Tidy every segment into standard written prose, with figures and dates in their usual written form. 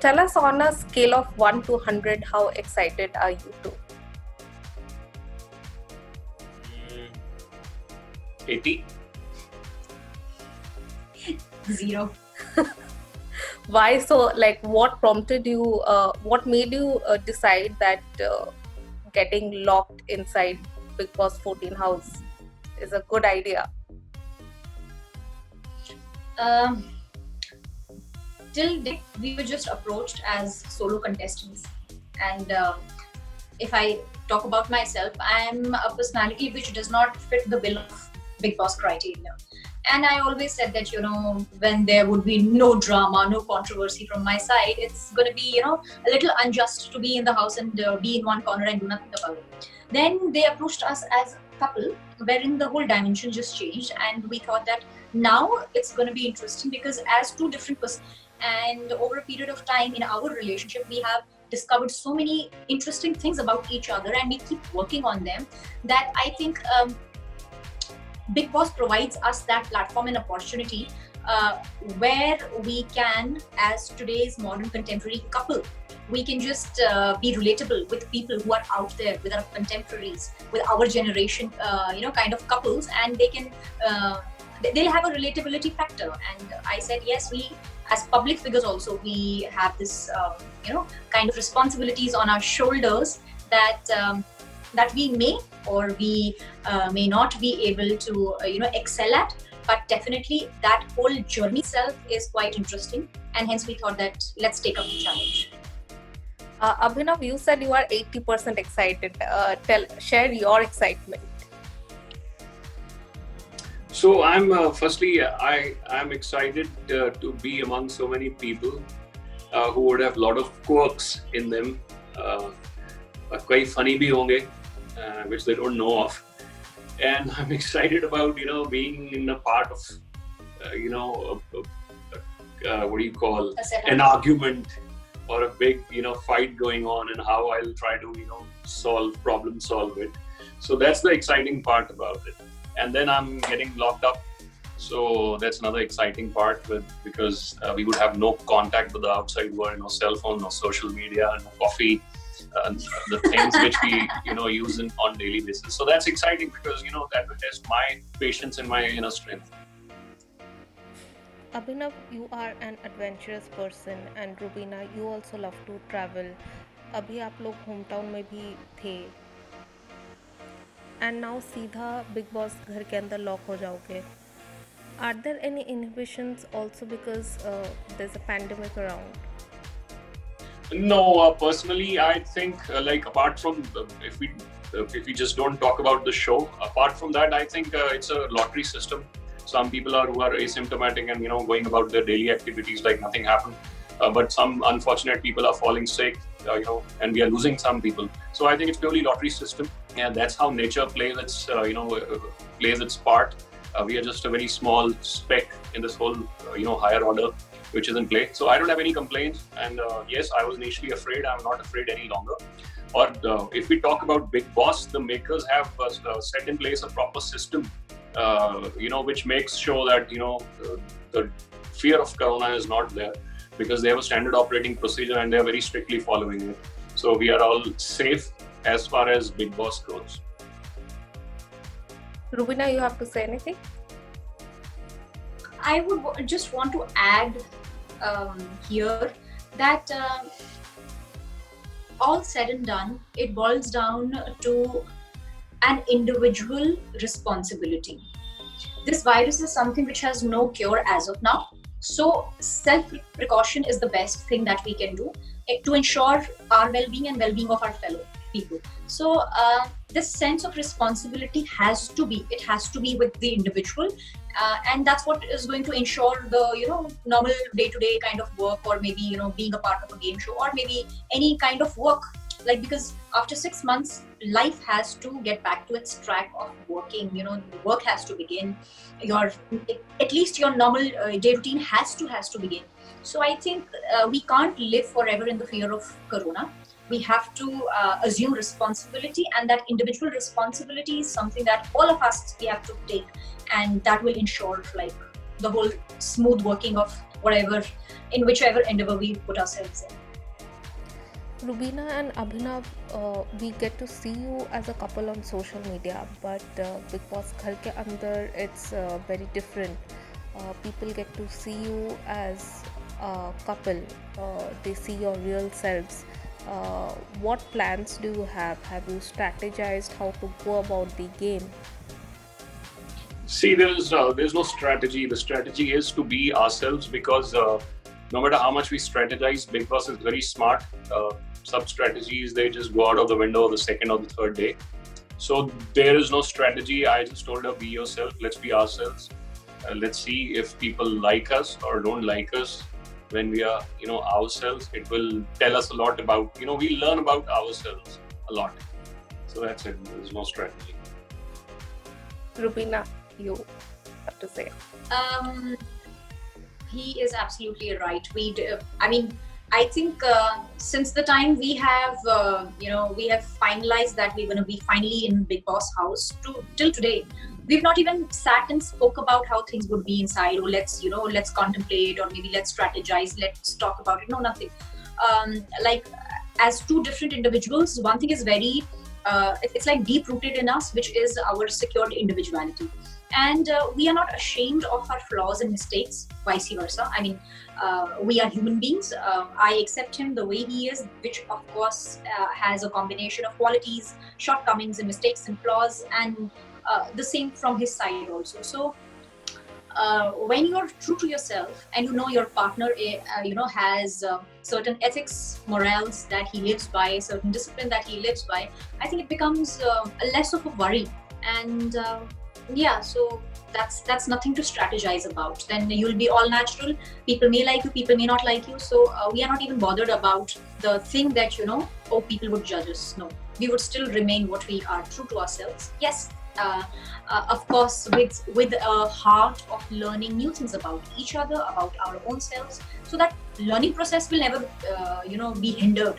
tell us on a scale of 1 to 100, how excited are you to? 80. 0. Why so? Like, what prompted you? What made you decide that getting locked inside Bigg Boss 14 house is a good idea? Till date, we were just approached as solo contestants, and if I talk about myself, I'm a personality which does not fit the bill of Bigg Boss criteria. And I always said that, when there would be no drama, no controversy from my side, it's going to be, a little unjust to be in the house and be in one corner and do nothing about it. Then they approached us as a couple, wherein the whole dimension just changed. And we thought that now it's going to be interesting, because as two different persons, and over a period of time in our relationship, we have discovered so many interesting things about each other, and we keep working on them, that I think Bigg Boss provides us that platform and opportunity where we can, as today's modern contemporary couple, we can just be relatable with people who are out there, with our contemporaries, with our generation, kind of couples, and they can they'll have a relatability factor. And I said, yes, we as public figures also, we have this kind of responsibilities on our shoulders that we may or we may not be able to excel at, but definitely that whole journey itself is quite interesting, and hence we thought that let's take up the challenge. Abhinav, you said you are 80% excited. Share your excitement. So I'm I'm excited to be among so many people who would have a lot of quirks in them. Quite funny bhi honge, which they don't know of. And I'm excited about, being in a part of, what do you call, an argument or a big, fight going on, and how I'll try to, problem solve it. So that's the exciting part about it. And then I'm getting locked up. So that's another exciting part because we would have no contact with the outside world, no cell phone, no social media, no coffee. The things which we use on daily basis. So that's exciting because that will test my patience and my inner strength. Abhinav, you are an adventurous person, and Rubina, you also love to travel. अभी आप लोग hometown में भी थे, and now सीधा Bigg Boss घर के अंदर lock हो जाओगे. Are there any inhibitions also because there's a pandemic around? No, personally, I think apart from if we just don't talk about the show, apart from that, I think it's a lottery system. Some people who are asymptomatic and going about their daily activities like nothing happened. But some unfortunate people are falling sick, and we are losing some people. So I think it's purely lottery system, and that's how nature plays its part. We are just a very small speck in this whole higher order, which is in play. So I don't have any complaints, and yes, I was initially afraid. I'm not afraid any longer. Or if we talk about Bigg Boss, the makers have set in place a proper system, which makes sure that the fear of corona is not there, because they have a standard operating procedure and they are very strictly following it. So we are all safe as far as Bigg Boss goes. Rubina, you have to say anything? I would just want to add here that all said and done, it boils down to an individual responsibility. This virus is something which has no cure as of now. So self-precaution is the best thing that we can do to ensure our well-being and well-being of our fellow people. So this sense of responsibility has to be with the individual, and that's what is going to ensure the normal day-to-day kind of work, or maybe being a part of a game show, or maybe any kind of work, because after 6 months life has to get back to its track of working. Work has to begin, at least your normal day routine has to begin. So I think we can't live forever in the fear of corona. We have to assume responsibility, and that individual responsibility is something that all of us we have to take, and that will ensure the whole smooth working of whatever, in whichever endeavor we put ourselves in. Rubina and Abhinav, we get to see you as a couple on social media, but Bigg Boss Ghar ke andar, it's very different. People get to see you as a couple. They see your real selves. What plans do you have? Have you strategized how to go about the game? See, there's no strategy. The strategy is to be ourselves, because no matter how much we strategize, Bigg Boss is very smart. Sub strategies, they just go out of the window the second or the third day. So there is no strategy. I just told her, be yourself. Let's be ourselves. Let's see if people like us or don't like us. When we are, ourselves, it will tell us a lot about, we learn about ourselves a lot. So that's it. There's no strategy. Rubina, you have to say. He is absolutely right. I think since the time we have, we have finalized that we're going to be finally in Bigg Boss house till today, we've not even sat and spoke about how things would be inside. Or let's contemplate, or maybe let's strategize. Let's talk about it. No, nothing. As two different individuals, one thing is very, it's like deep rooted in us, which is our secured individuality. And we are not ashamed of our flaws and mistakes, vice versa. We are human beings. I accept him the way he is, which of course has a combination of qualities, shortcomings and mistakes and flaws, and the same from his side also. So when you're true to yourself and your partner has certain ethics, morals that he lives by, certain discipline that he lives by, I think it becomes less of a worry. And so that's nothing to strategize about. Then you'll be all natural. People may like you, people may not like you. So we are not even bothered about the thing that people would judge us. No, we would still remain what we are, true to ourselves. Yes, of course, with a heart of learning new things about each other, about our own selves, so that learning process will never be hindered.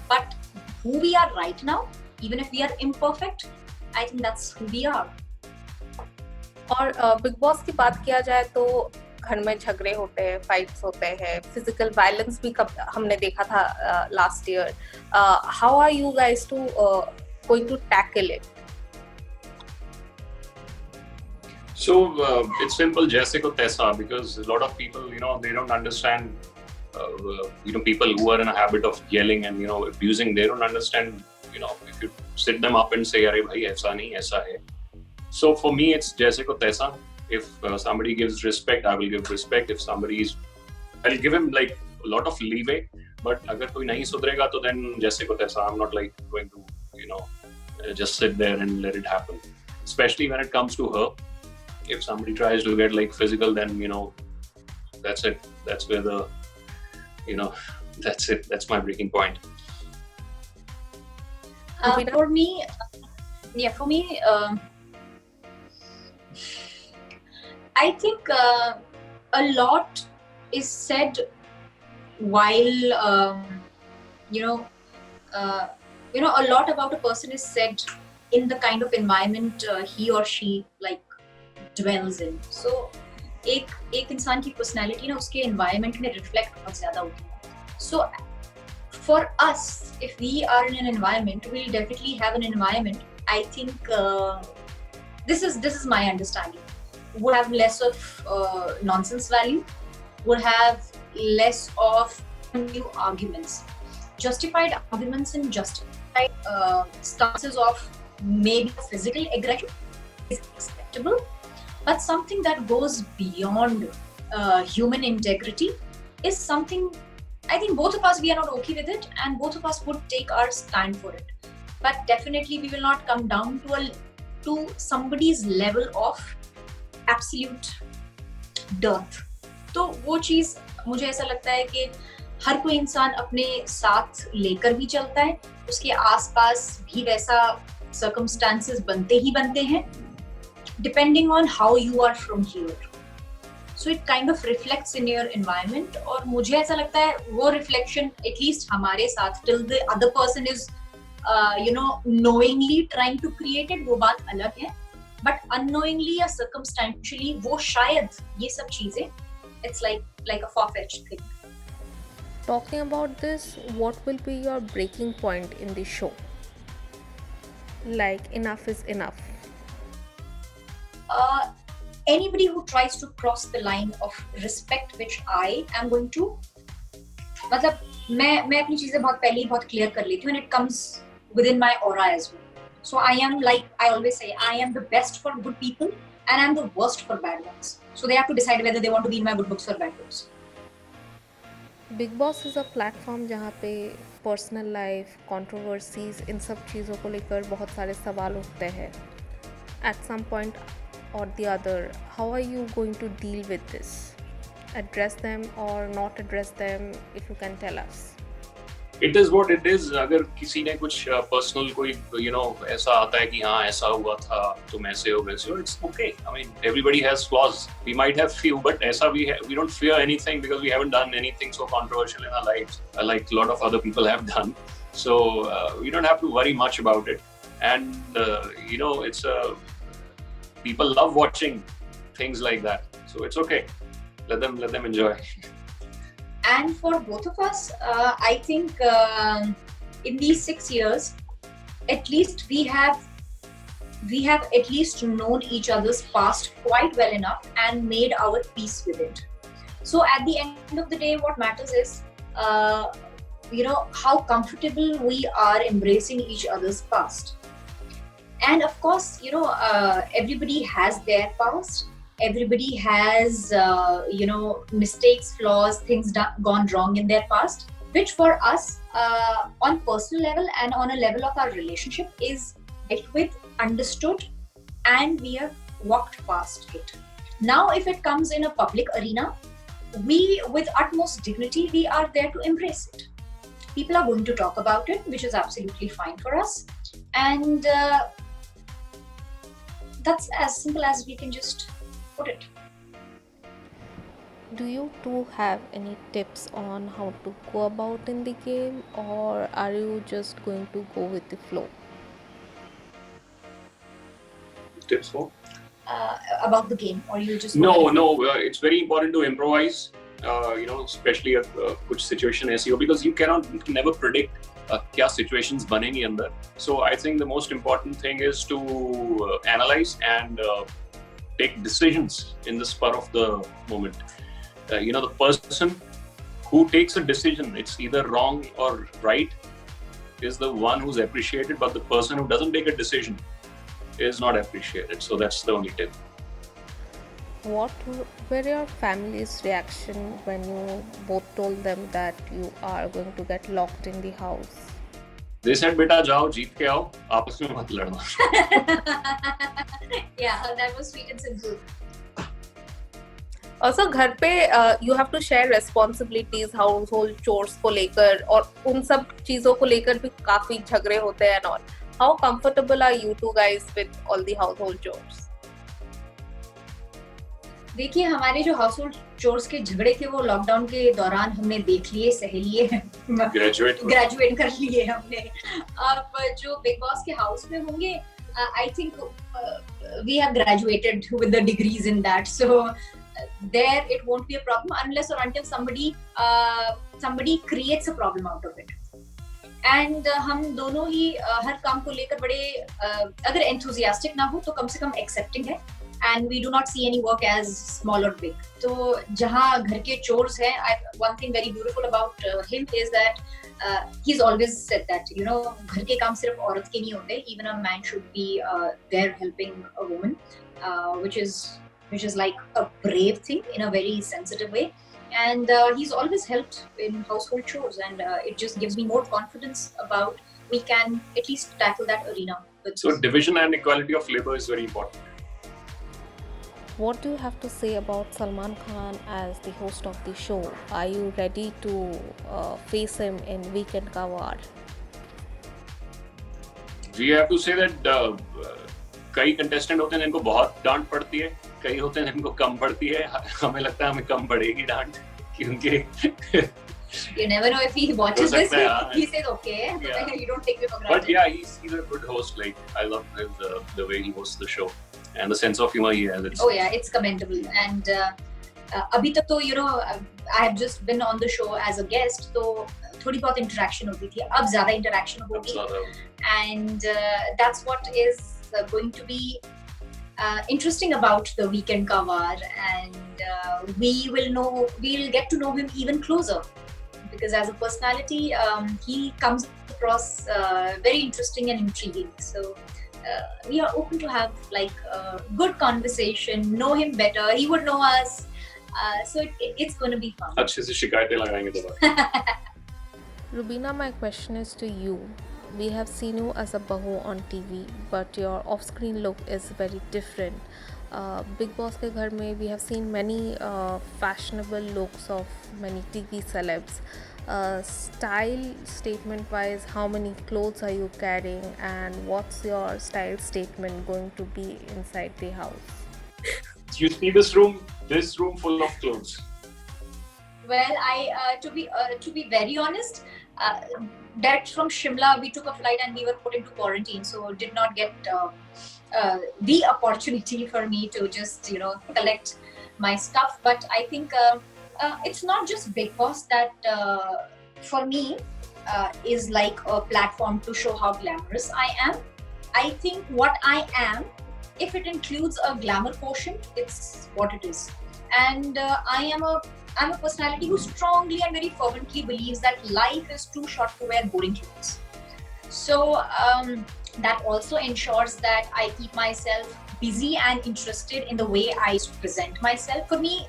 But who we are right now, even if we are imperfect, I think that's who we are. और big boss की बात किया जाए तो घर में झगड़े होते हैं, फाइट्स होते हैं, फिजिकल वायलेंस भी हमने देखा था last year. How are you guys to going to tackle it? So it's simple, Jessica Tessa, because a lot of people, they don't understand, people who are in a habit of yelling and, abusing, they don't understand, if you sit them up and say, "Arey bhai, aisa nahi, aisa hai." So for me, it's Jessica Tessa. If somebody gives respect, I will give respect. If I'll give him like a lot of leeway. But agar koi nahi sudrega, to then Jessica Tessa. I'm not like going to, just sit there and let it happen. Especially when it comes to her. If somebody tries to get like physical, then that's it. That's where the that's it. That's my breaking point. For me, I think a lot is said while a lot about a person is said in the kind of environment he or she like dwells in. So एक इंसान की personality ना उसके environment में reflect बहुत ज़्यादा होती है. So for us, if we are in an environment, we'll definitely have an environment. I think this is my understanding. Would have less of nonsense value. Would have less of new arguments. Justified arguments and justified stances of maybe physical aggression is acceptable. But something that goes beyond human integrity is something, I think both of us, we are not okay with it, and both of us would take our stand for it. But definitely we will not come down to somebody's level of absolute dearth. तो वो चीज़ मुझे ऐसा लगता है कि हर कोई इंसान अपने साथ लेकर भी चलता है, उसके आसपास भी वैसा circumstances बनते ही बनते हैं, depending on how you are from here. So it kind of reflects in your environment. और मुझे ऐसा लगता है वो reflection at least हमारे साथ till the other person is knowingly trying to create it, वो बात अलग है. But unknowingly या circumstantially वो शायद ये सब चीजें it's like a far-fetched thing. Talking about this, what will be your breaking point in the show? Like, enough is enough. Anybody who tries to cross the line of respect, which I am going to, मतलब मैं अपनी चीजें बहुत पहले ही बहुत clear कर लेती हूँ, and it comes within my aura as well. So I am, like I always say, I am the best for good people and I am the worst for bad ones. So they have to decide whether they want to be in my good books or bad books. Big boss is a platform जहाँ पे personal life, controversies, इन सब चीज़ों को लेकर बहुत सारे सवाल उठते हैं. At some point or the other, how are you going to deal with this? Address them or not address them, if you can tell us. It is what it is. अगर किसी ने कुछ personal कोई ऐसा आता है कि हाँ ऐसा हुआ था तुम ऐसे हो वैसे हो, it's okay. I mean, everybody has flaws. We might have few, but ऐसा we don't fear anything because we haven't done anything so controversial in our lives like a lot of other people have done. So we don't have to worry much about it. And it's people love watching things like that, so it's okay. Let them enjoy. And for both of us, I think in these 6 years, at least we have at least known each other's past quite well enough and made our peace with it. So at the end of the day, what matters is how comfortable we are embracing each other's past. And of course, everybody has their past. Everybody has, mistakes, flaws, things gone wrong in their past, which for us, on personal level and on a level of our relationship, is dealt with, understood, and we have walked past it. Now, if it comes in a public arena, we, with utmost dignity, we are there to embrace it. People are going to talk about it, which is absolutely fine for us. And that's as simple as we can just put it. Do you two have any tips on how to go about in the game, or are you just going to go with the flow? Tips for? About the game, or you just... No, it's very important to improvise, especially कुछ situation ऐसी हो, because you can never predict क्या situations बनेंगी अंदर. So I think the most important thing is to analyze and take decisions in the spur of the moment. The person who takes a decision, it's either wrong or right, is the one who's appreciated, but the person who doesn't take a decision is not appreciated. So that's the only tip. What were your family's reaction when you both told them that you are going to get locked in the house? They said, "Beta, जाओ जीत के आओ, आपस में मत लड़ना." Yeah, that was sweet and simple. Also, घर पे you have to share responsibilities, household chores को लेकर, और उन सब चीजों को लेकर भी काफी झगड़े होते हैं and all. How comfortable are you two guys with all the household chores? देखिए, हमारे जो हाउसहोल्ड चोर्स के झगड़े थे वो लॉकडाउन के दौरान हमने देख लिए, सह लिए, ग्रेजुएट कर लिए हमने. अब जो बिग बॉस के हाउस में होंगे, I think we have graduated with the degrees in that, so there it won't be a problem unless और until somebody creates a problem out of it. And हम दोनों ही हर काम को लेकर बड़े अगर एंथुजियास्टिक ना हो तो कम से कम एक्सेप्टिंग है. And we do not see any work as small or big. तो जहाँ घर के chores हैं, one thing very beautiful about him is that he's always said that घर के काम सिर्फ औरत के नहीं होते. Even a man should be there helping a woman, which is like a brave thing in a very sensitive way. And he's always helped in household chores, and it just gives me more confidence about we can at least tackle that arena. So division and equality of labor is very important. What do you have to say about Salman Khan as the host of the show? Are you ready to face him in Weekend Ka Vaar? We have to say that कई contestant होते हैं जिनको बहुत डांट पड़ती है, कई होते हैं जिनको कम पड़ती है. हमें लगता है हमें कम पड़ेगी डांट, क्योंकि you never know if he watches this. He says okay, yeah. You don't take me for granted. But yeah, he's a good host. Like I love the way he hosts the show and the sense of humor he has. Oh yeah, it's commendable. And अभी तक तो I have just been on the show as a guest, तो थोड़ी बहुत interaction होती थी, अब ज़्यादा interaction होगी, and that's what is going to be interesting about the weekend ka Vaar, and we'll get to know him even closer, because as a personality he comes across very interesting and intriguing. So we are open to have like a good conversation, know him better, he would know us, so it's going to be fun. अच्छे से शिकायतें लगाएंगे दोबारा. Rubina, my question is to you. We have seen you as a bahu on TV, but your off-screen look is very different. Bigg Boss ke ghar mein, we have seen many fashionable looks of many TV celebs. Style statement wise, how many clothes are you carrying, and what's your style statement going to be inside the house? You see this room full of clothes. Well, to be very honest, direct from Shimla we took a flight and we were put into quarantine, so did not get the opportunity for me to just collect my stuff. But I think it's not just Bigg Boss that for me is like a platform to show how glamorous I am. I think what I am, if it includes a glamour quotient, it's what it is. And I'm a personality who strongly and very fervently believes that life is too short to wear boring clothes. So that also ensures that I keep myself busy and interested in the way I present myself. For me,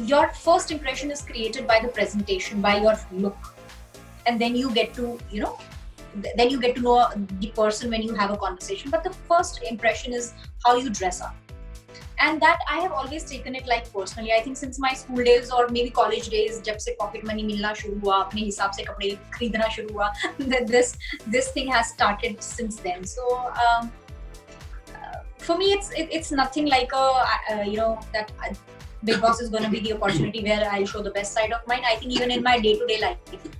your first impression is created by the presentation, by your look, and then you get to know the person when you have a conversation. But the first impression is how you dress up. And that I have always taken it like personally. I think since my school days or maybe college days, जब से pocket money मिलना शुरू हुआ, अपने हिसाब से कपड़े खरीदना शुरू हुआ, this thing has started since then. So for me, it's nothing like that Bigg Boss is going to be the opportunity where I'll show the best side of mine. I think even in my day-to-day life,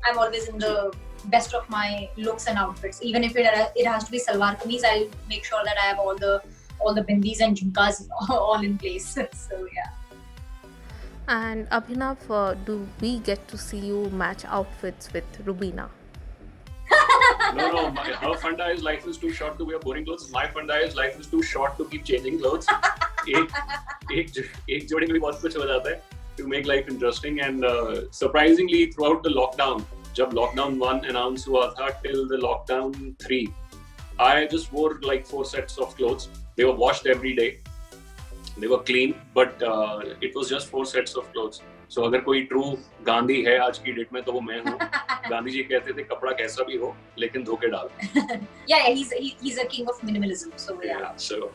I'm always in the best of my looks and outfits. Even if it has to be salwar kameez, I'll make sure that I have all the bindis and jhumkas all in place. So yeah. And Abhinav, do we get to see you match outfits with Rubina? No. Her funda is life is too short to wear boring clothes. My funda is life is too short to keep changing clothes. एक जोड़ी में भी बहुत कुछ हो जाता है to make life interesting. And surprisingly, throughout the lockdown, जब lockdown 1 announce हुआ था till the lockdown 3, I just wore like 4 sets of clothes. They were washed every day. They were clean, but it was just 4 sets of clothes. So अगर कोई true Gandhi है आज की date में तो वो मैं हूँ. गांधी जी कहते थे कपड़ा कैसा भी हो लेकिन धो के डाल. Yeah, he's a king of minimalism. So yeah. So